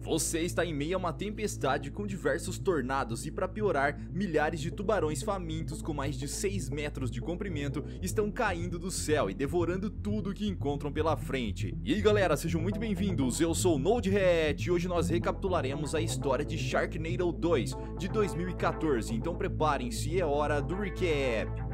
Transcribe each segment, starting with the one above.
Você está em meio a uma tempestade com diversos tornados e, para piorar, milhares de tubarões famintos com mais de 6 metros de comprimento estão caindo do céu e devorando tudo que encontram pela frente. E aí galera, sejam muito bem-vindos, eu sou o NodeHat e hoje nós recapitularemos a história de Sharknado 2 de 2014, então preparem-se, é hora do recap.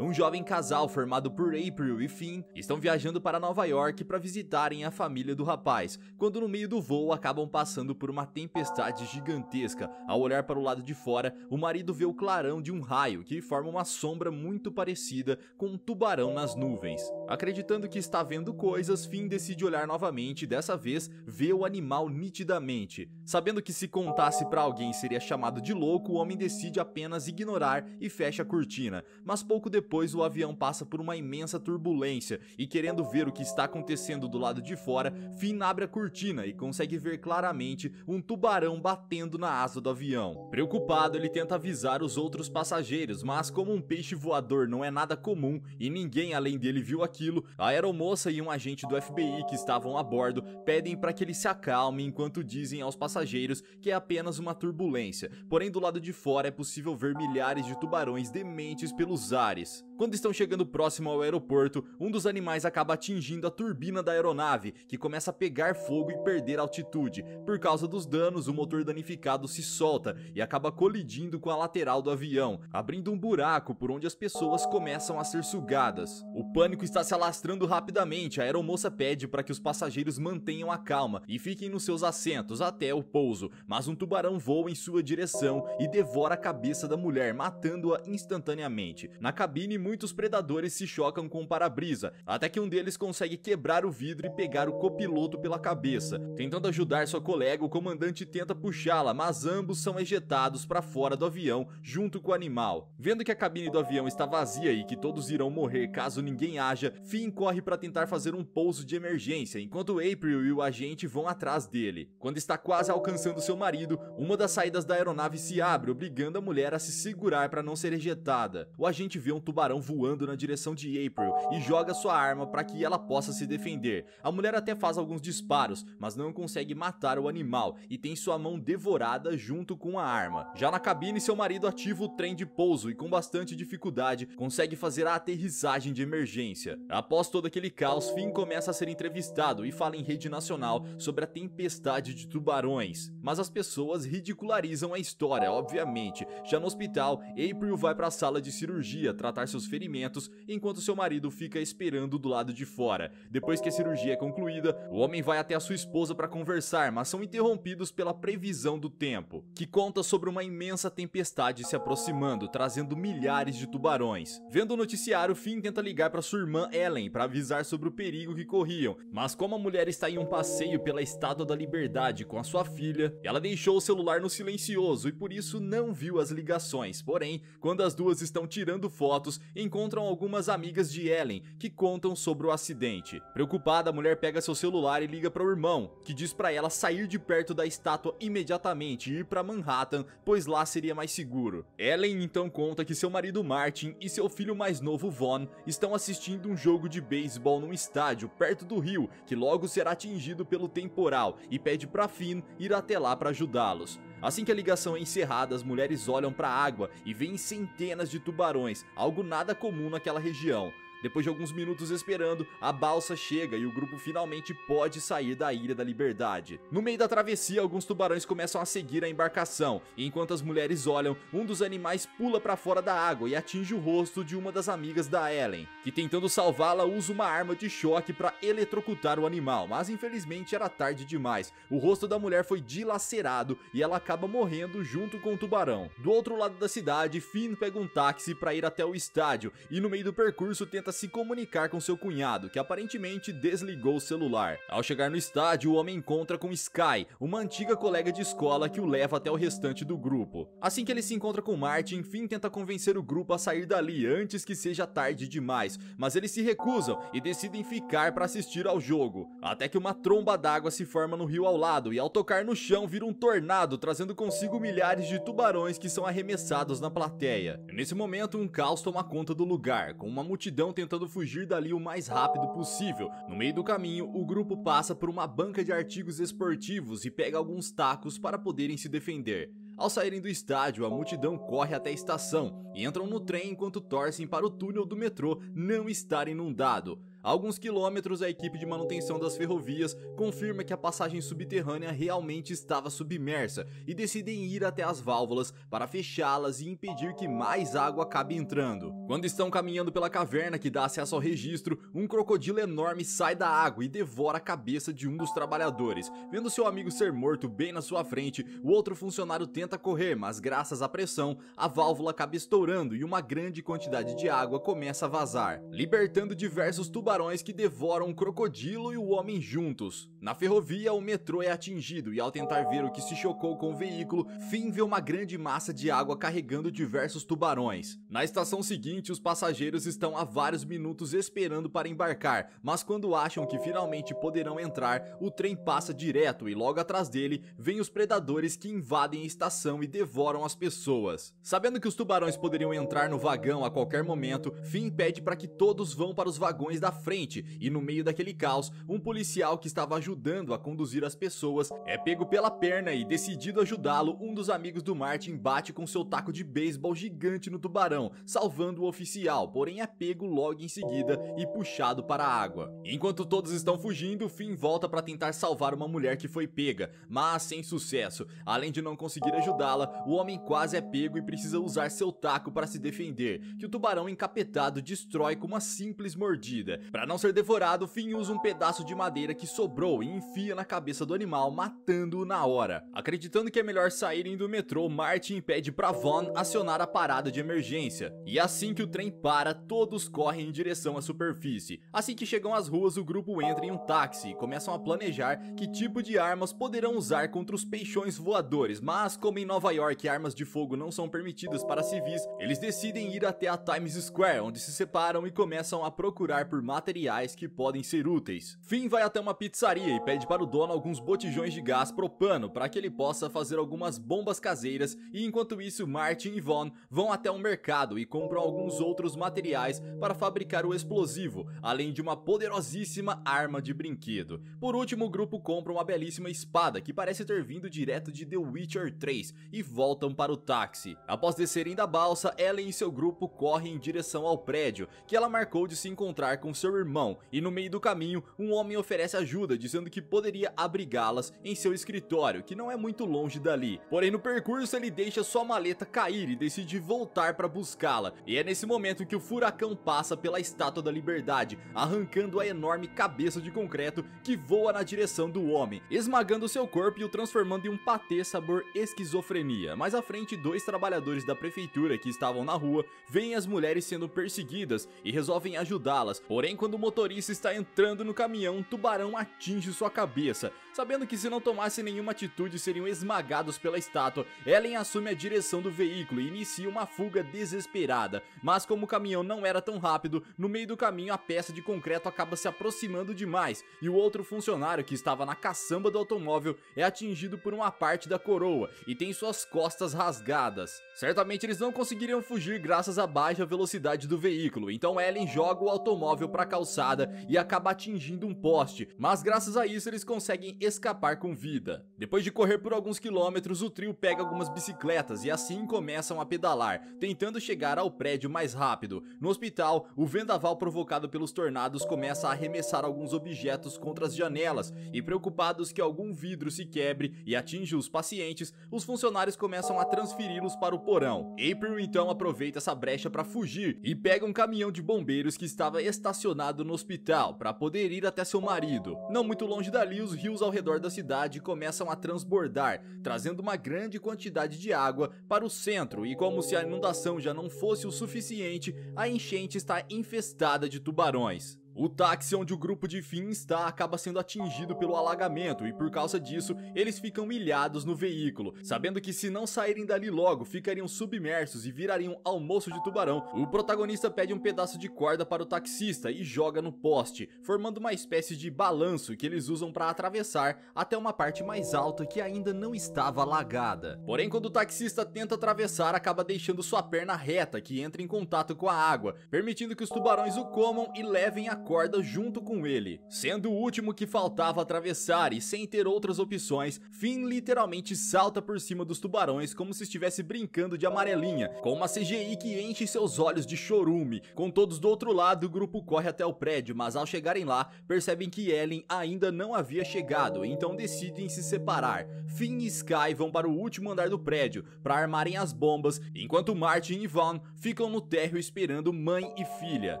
Um jovem casal formado por April e Finn estão viajando para Nova York para visitarem a família do rapaz, quando no meio do voo acabam passando por uma tempestade gigantesca. Ao olhar para o lado de fora, o marido vê o clarão de um raio que forma uma sombra muito parecida com um tubarão nas nuvens. Acreditando que está vendo coisas, Finn decide olhar novamente e dessa vez vê o animal nitidamente. Sabendo que se contasse para alguém seria chamado de louco, o homem decide apenas ignorar e fecha a cortina, mas pouco depois o avião passa por uma imensa turbulência e, querendo ver o que está acontecendo do lado de fora, Finn abre a cortina e consegue ver claramente um tubarão batendo na asa do avião. Preocupado, ele tenta avisar os outros passageiros, mas como um peixe voador não é nada comum e ninguém além dele viu aquilo, a aeromoça e um agente do FBI que estavam a bordo pedem para que ele se acalme enquanto dizem aos passageiros que é apenas uma turbulência, porém do lado de fora é possível ver milhares de tubarões dementes pelos ares. Quando estão chegando próximo ao aeroporto, um dos animais acaba atingindo a turbina da aeronave, que começa a pegar fogo e perder altitude. Por causa dos danos, o motor danificado se solta e acaba colidindo com a lateral do avião, abrindo um buraco por onde as pessoas começam a ser sugadas. O pânico está se alastrando rapidamente, a aeromoça pede para que os passageiros mantenham a calma e fiquem nos seus assentos até o pouso, mas um tubarão voa em sua direção e devora a cabeça da mulher, matando-a instantaneamente. Na cabine, muitos predadores se chocam com o para-brisa, até que um deles consegue quebrar o vidro e pegar o copiloto pela cabeça. Tentando ajudar sua colega, o comandante tenta puxá-la, mas ambos são ejetados para fora do avião junto com o animal. Vendo que a cabine do avião está vazia e que todos irão morrer caso ninguém haja, Finn corre para tentar fazer um pouso de emergência, enquanto April e o agente vão atrás dele. Quando está quase alcançando seu marido, uma das saídas da aeronave se abre, obrigando a mulher a se segurar para não ser ejetada. O agente vê um tubarão voando na direção de April e joga sua arma para que ela possa se defender. A mulher até faz alguns disparos, mas não consegue matar o animal e tem sua mão devorada junto com a arma. Já na cabine, seu marido ativa o trem de pouso e com bastante dificuldade consegue fazer a aterrissagem de emergência. Após todo aquele caos, Finn começa a ser entrevistado e fala em rede nacional sobre a tempestade de tubarões. Mas as pessoas ridicularizam a história, obviamente. Já no hospital, April vai para a sala de cirurgia tratar seus ferimentos, enquanto seu marido fica esperando do lado de fora. Depois que a cirurgia é concluída, o homem vai até a sua esposa para conversar, mas são interrompidos pela previsão do tempo, que conta sobre uma imensa tempestade se aproximando, trazendo milhares de tubarões. Vendo o noticiário, Finn tenta ligar para sua irmã Ellen para avisar sobre o perigo que corriam, mas como a mulher está em um passeio pela Estátua da Liberdade com a sua filha, ela deixou o celular no silencioso e por isso não viu as ligações. Porém, quando as duas estão tirando fotos, encontram algumas amigas de Ellen que contam sobre o acidente. Preocupada, a mulher pega seu celular e liga para o irmão, que diz para ela sair de perto da estátua imediatamente e ir para Manhattan, pois lá seria mais seguro. Ellen então conta que seu marido Martin e seu filho mais novo Vaughn estão assistindo um jogo de beisebol num estádio perto do rio, que logo será atingido pelo temporal, e pede para Finn ir até lá para ajudá-los. Assim que a ligação é encerrada, as mulheres olham para a água e veem centenas de tubarões, algo nada comum naquela região. Depois de alguns minutos esperando, a balsa chega e o grupo finalmente pode sair da Ilha da Liberdade. No meio da travessia, alguns tubarões começam a seguir a embarcação, e enquanto as mulheres olham, um dos animais pula para fora da água e atinge o rosto de uma das amigas da Ellen, que tentando salvá-la usa uma arma de choque para eletrocutar o animal, mas infelizmente era tarde demais. O rosto da mulher foi dilacerado e ela acaba morrendo junto com o tubarão. Do outro lado da cidade, Finn pega um táxi para ir até o estádio e no meio do percurso tenta se comunicar com seu cunhado, que aparentemente desligou o celular. Ao chegar no estádio, o homem encontra com Sky, uma antiga colega de escola que o leva até o restante do grupo. Assim que ele se encontra com Martin, Finn tenta convencer o grupo a sair dali antes que seja tarde demais, mas eles se recusam e decidem ficar para assistir ao jogo, até que uma tromba d'água se forma no rio ao lado e ao tocar no chão vira um tornado, trazendo consigo milhares de tubarões que são arremessados na plateia. Nesse momento, um caos toma conta do lugar, com uma multidão tentando fugir dali o mais rápido possível. No meio do caminho, o grupo passa por uma banca de artigos esportivos e pega alguns tacos para poderem se defender. Ao saírem do estádio, a multidão corre até a estação e entram no trem enquanto torcem para o túnel do metrô não estar inundado. A alguns quilômetros, a equipe de manutenção das ferrovias confirma que a passagem subterrânea realmente estava submersa e decidem ir até as válvulas para fechá-las e impedir que mais água acabe entrando. Quando estão caminhando pela caverna que dá acesso ao registro, um crocodilo enorme sai da água e devora a cabeça de um dos trabalhadores. Vendo seu amigo ser morto bem na sua frente, o outro funcionário tenta correr, mas graças à pressão, a válvula acaba estourando e uma grande quantidade de água começa a vazar, libertando diversos tubarões que devoram o crocodilo e o homem juntos. Na ferrovia, o metrô é atingido e ao tentar ver o que se chocou com o veículo, Finn vê uma grande massa de água carregando diversos tubarões. Na estação seguinte, os passageiros estão há vários minutos esperando para embarcar, mas quando acham que finalmente poderão entrar, o trem passa direto e logo atrás dele vêm os predadores que invadem a estação e devoram as pessoas. Sabendo que os tubarões poderiam entrar no vagão a qualquer momento, Finn pede para que todos vão para os vagões da frente e no meio daquele caos, um policial que estava ajudando a conduzir as pessoas é pego pela perna e, decidido ajudá-lo, um dos amigos do Martin bate com seu taco de beisebol gigante no tubarão, salvando o oficial, porém é pego logo em seguida e puxado para a água. Enquanto todos estão fugindo, Finn volta para tentar salvar uma mulher que foi pega, mas sem sucesso. Além de não conseguir ajudá-la, o homem quase é pego e precisa usar seu taco para se defender, que o tubarão encapetado destrói com uma simples mordida. Para não ser devorado, Finn usa um pedaço de madeira que sobrou e enfia na cabeça do animal, matando-o na hora. Acreditando que é melhor saírem do metrô, Martin pede para Vaughn acionar a parada de emergência. E assim que o trem para, todos correm em direção à superfície. Assim que chegam às ruas, o grupo entra em um táxi e começam a planejar que tipo de armas poderão usar contra os peixões voadores, mas como em Nova York armas de fogo não são permitidas para civis, eles decidem ir até a Times Square, onde se separam e começam a procurar por materiais que podem ser úteis. Finn vai até uma pizzaria e pede para o dono alguns botijões de gás propano para que ele possa fazer algumas bombas caseiras, e enquanto isso Martin e Vaughn vão até um mercado e compram alguns outros materiais para fabricar o explosivo, além de uma poderosíssima arma de brinquedo. Por último, o grupo compra uma belíssima espada que parece ter vindo direto de The Witcher 3 e voltam para o táxi. Após descerem da balsa, Ellen e seu grupo correm em direção ao prédio que ela marcou de se encontrar com seu irmão, e no meio do caminho, um homem oferece ajuda dizendo que poderia abrigá-las em seu escritório, que não é muito longe dali. Porém, no percurso ele deixa sua maleta cair e decide voltar para buscá-la, e é nesse momento que o furacão passa pela Estátua da Liberdade, arrancando a enorme cabeça de concreto que voa na direção do homem, esmagando seu corpo e o transformando em um patê sabor esquizofrenia. Mais à frente, dois trabalhadores da prefeitura que estavam na rua veem as mulheres sendo perseguidas e resolvem ajudá-las, porém quando o motorista está entrando no caminhão, um tubarão atinge sua cabeça. Sabendo que se não tomasse nenhuma atitude seriam esmagados pela estátua, Ellen assume a direção do veículo e inicia uma fuga desesperada, mas como o caminhão não era tão rápido, no meio do caminho a peça de concreto acaba se aproximando demais e o outro funcionário que estava na caçamba do automóvel é atingido por uma parte da coroa e tem suas costas rasgadas. Certamente eles não conseguiriam fugir graças à baixa velocidade do veículo, então Ellen joga o automóvel para a calçada e acaba atingindo um poste, mas graças a isso eles conseguem escapar com vida. Depois de correr por alguns quilômetros, o trio pega algumas bicicletas e assim começam a pedalar, tentando chegar ao prédio mais rápido. No hospital, o vendaval provocado pelos tornados começa a arremessar alguns objetos contra as janelas e, preocupados que algum vidro se quebre e atinja os pacientes, os funcionários começam a transferi-los para o porão. April então aproveita essa brecha para fugir e pega um caminhão de bombeiros que estava estacionado no hospital para poder ir até seu marido. Não muito longe dali, os rios ao redor da cidade começam a transbordar, trazendo uma grande quantidade de água para o centro, e como se a inundação já não fosse o suficiente, a enchente está infestada de tubarões. O táxi onde o grupo de Finn está acaba sendo atingido pelo alagamento e por causa disso eles ficam ilhados no veículo, sabendo que se não saírem dali logo ficariam submersos e virariam almoço de tubarão. O protagonista pede um pedaço de corda para o taxista e joga no poste, formando uma espécie de balanço que eles usam para atravessar até uma parte mais alta que ainda não estava alagada. Porém, quando o taxista tenta atravessar, acaba deixando sua perna reta, que entra em contato com a água, permitindo que os tubarões o comam e levem a corda junto com ele. Sendo o último que faltava atravessar e sem ter outras opções, Finn literalmente salta por cima dos tubarões como se estivesse brincando de amarelinha, com uma CGI que enche seus olhos de chorume. Com todos do outro lado, o grupo corre até o prédio, mas ao chegarem lá, percebem que Ellen ainda não havia chegado, então decidem se separar. Finn e Sky vão para o último andar do prédio para armarem as bombas, enquanto Martin e Vaughn ficam no térreo esperando mãe e filha.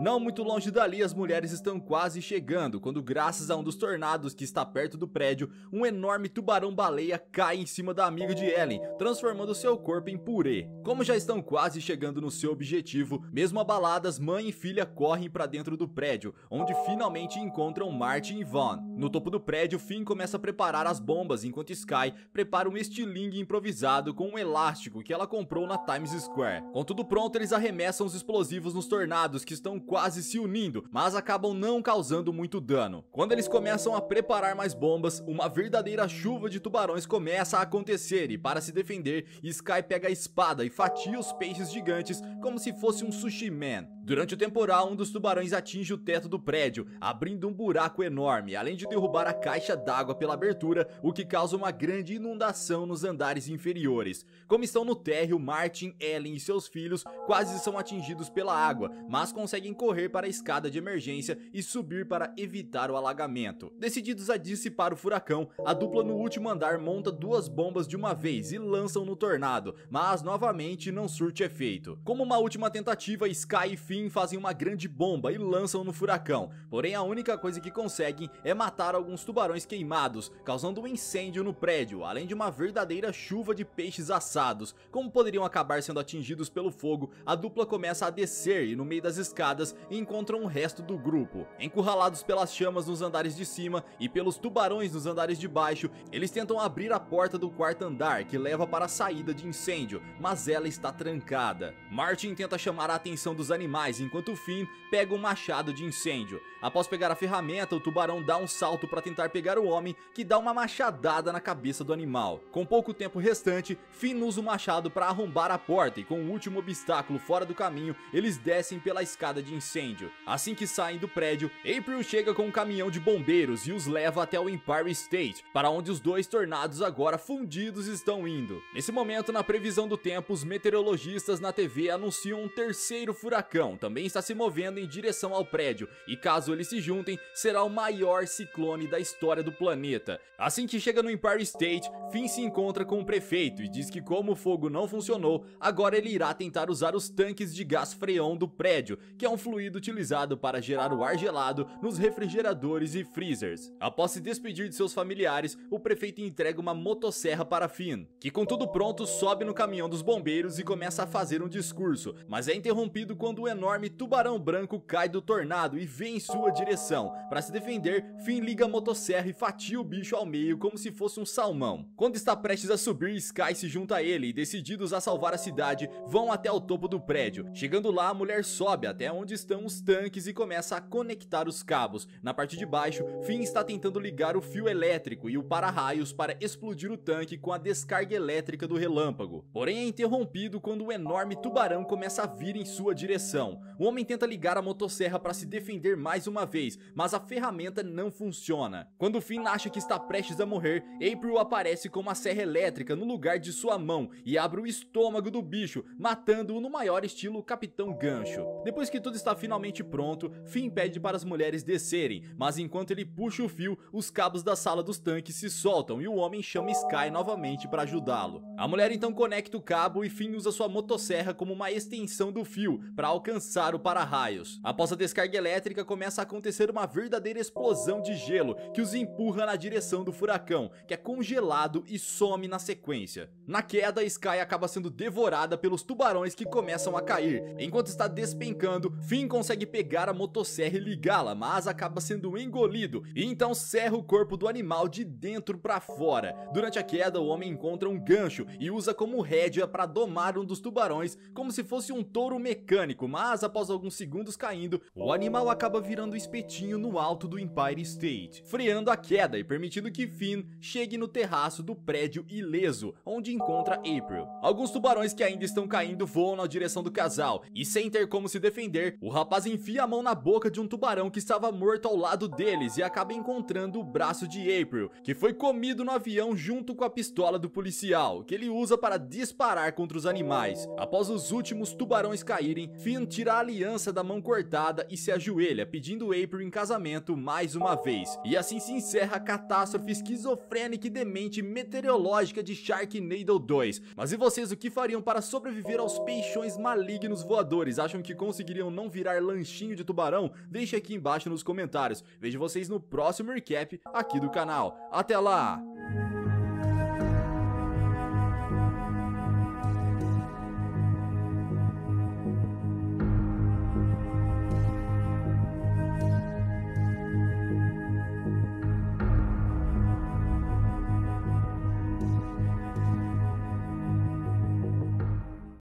Não muito longe dali, as mulheres estão quase chegando, quando graças a um dos tornados que está perto do prédio, um enorme tubarão-baleia cai em cima da amiga de Ellen, transformando seu corpo em purê. Como já estão quase chegando no seu objetivo, mesmo abaladas, mãe e filha correm para dentro do prédio, onde finalmente encontram Martin e Vaughn. No topo do prédio, Finn começa a preparar as bombas, enquanto Sky prepara um estilingue improvisado com um elástico que ela comprou na Times Square. Com tudo pronto, eles arremessam os explosivos nos tornados que estão quase se unindo, mas acabam não causando muito dano. Quando eles começam a preparar mais bombas, uma verdadeira chuva de tubarões começa a acontecer e para se defender, Sky pega a espada e fatia os peixes gigantes como se fosse um sushi man. Durante o temporal, um dos tubarões atinge o teto do prédio, abrindo um buraco enorme, além de derrubar a caixa d'água pela abertura, o que causa uma grande inundação nos andares inferiores. Como estão no térreo, Martin, Ellen e seus filhos quase são atingidos pela água, mas conseguem correr para a escada de emergência e subir para evitar o alagamento. Decididos a dissipar o furacão, a dupla no último andar monta duas bombas de uma vez e lançam no tornado, mas novamente não surte efeito. Como uma última tentativa, Sky e Finn fazem uma grande bomba e lançam no furacão, porém a única coisa que conseguem é matar alguns tubarões queimados, causando um incêndio no prédio, além de uma verdadeira chuva de peixes assados. Como poderiam acabar sendo atingidos pelo fogo, a dupla começa a descer e no meio das escadas encontram o resto do grupo. Encurralados pelas chamas nos andares de cima e pelos tubarões nos andares de baixo, eles tentam abrir a porta do quarto andar que leva para a saída de incêndio, mas ela está trancada. Martin tenta chamar a atenção dos animais, enquanto Finn pega um machado de incêndio. Após pegar a ferramenta, o tubarão dá um salto para tentar pegar o homem, que dá uma machadada na cabeça do animal. Com pouco tempo restante, Finn usa o machado para arrombar a porta e com o último obstáculo fora do caminho, eles descem pela escada de incêndio. Assim que saem do prédio, April chega com um caminhão de bombeiros e os leva até o Empire State, para onde os dois tornados agora fundidos estão indo. Nesse momento, na previsão do tempo, os meteorologistas na TV anunciam um terceiro furacão, também está se movendo em direção ao prédio, e caso eles se juntem, será o maior ciclone da história do planeta. Assim que chega no Empire State, Finn se encontra com o prefeito e diz que como o fogo não funcionou, agora ele irá tentar usar os tanques de gás freon do prédio, que é um fluido utilizado para gerar o ar gelado nos refrigeradores e freezers. Após se despedir de seus familiares, o prefeito entrega uma motosserra para Finn, que com tudo pronto sobe no caminhão dos bombeiros e começa a fazer um discurso, mas é interrompido quando o enorme tubarão branco cai do tornado e vem em sua direção. Para se defender, Finn liga a motosserra e fatia o bicho ao meio como se fosse um salmão. Quando está prestes a subir, Sky se junta a ele e, decididos a salvar a cidade, vão até o topo do prédio. Chegando lá, a mulher sobe até onde estão os tanques e começa a conectar os cabos. Na parte de baixo, Finn está tentando ligar o fio elétrico e o para-raios para explodir o tanque com a descarga elétrica do relâmpago. Porém é interrompido quando o enorme tubarão começa a vir em sua direção. O homem tenta ligar a motosserra para se defender mais uma vez, mas a ferramenta não funciona. Quando Finn acha que está prestes a morrer, April aparece com uma serra elétrica no lugar de sua mão e abre o estômago do bicho, matando-o no maior estilo Capitão Gancho. Depois que tudo está finalmente pronto, Finn pede para as mulheres descerem, mas enquanto ele puxa o fio, os cabos da sala dos tanques se soltam e o homem chama Sky novamente para ajudá-lo. A mulher então conecta o cabo e Finn usa sua motosserra como uma extensão do fio para alcançar alcançar o para-raios. Após a descarga elétrica, começa a acontecer uma verdadeira explosão de gelo que os empurra na direção do furacão, que é congelado e some na sequência. Na queda, Sky acaba sendo devorada pelos tubarões que começam a cair. Enquanto está despencando, Finn consegue pegar a motosserra e ligá-la, mas acaba sendo engolido e então serra o corpo do animal de dentro para fora. Durante a queda, o homem encontra um gancho e usa como rédea para domar um dos tubarões como se fosse um touro mecânico, mas após alguns segundos caindo, o animal acaba virando espetinho no alto do Empire State, freando a queda e permitindo que Finn chegue no terraço do prédio ileso, onde encontra April. Alguns tubarões que ainda estão caindo voam na direção do casal, e sem ter como se defender, o rapaz enfia a mão na boca de um tubarão que estava morto ao lado deles e acaba encontrando o braço de April, que foi comido no avião junto com a pistola do policial, que ele usa para disparar contra os animais. Após os últimos tubarões caírem, Finn tira a aliança da mão cortada e se ajoelha, pedindo April em casamento mais uma vez. E assim se encerra a catástrofe esquizofrênica e demente meteorológica de Sharknado 2. Mas e vocês, o que fariam para sobreviver aos peixões malignos voadores? Acham que conseguiriam não virar lanchinho de tubarão? Deixe aqui embaixo nos comentários. Vejo vocês no próximo recap aqui do canal. Até lá!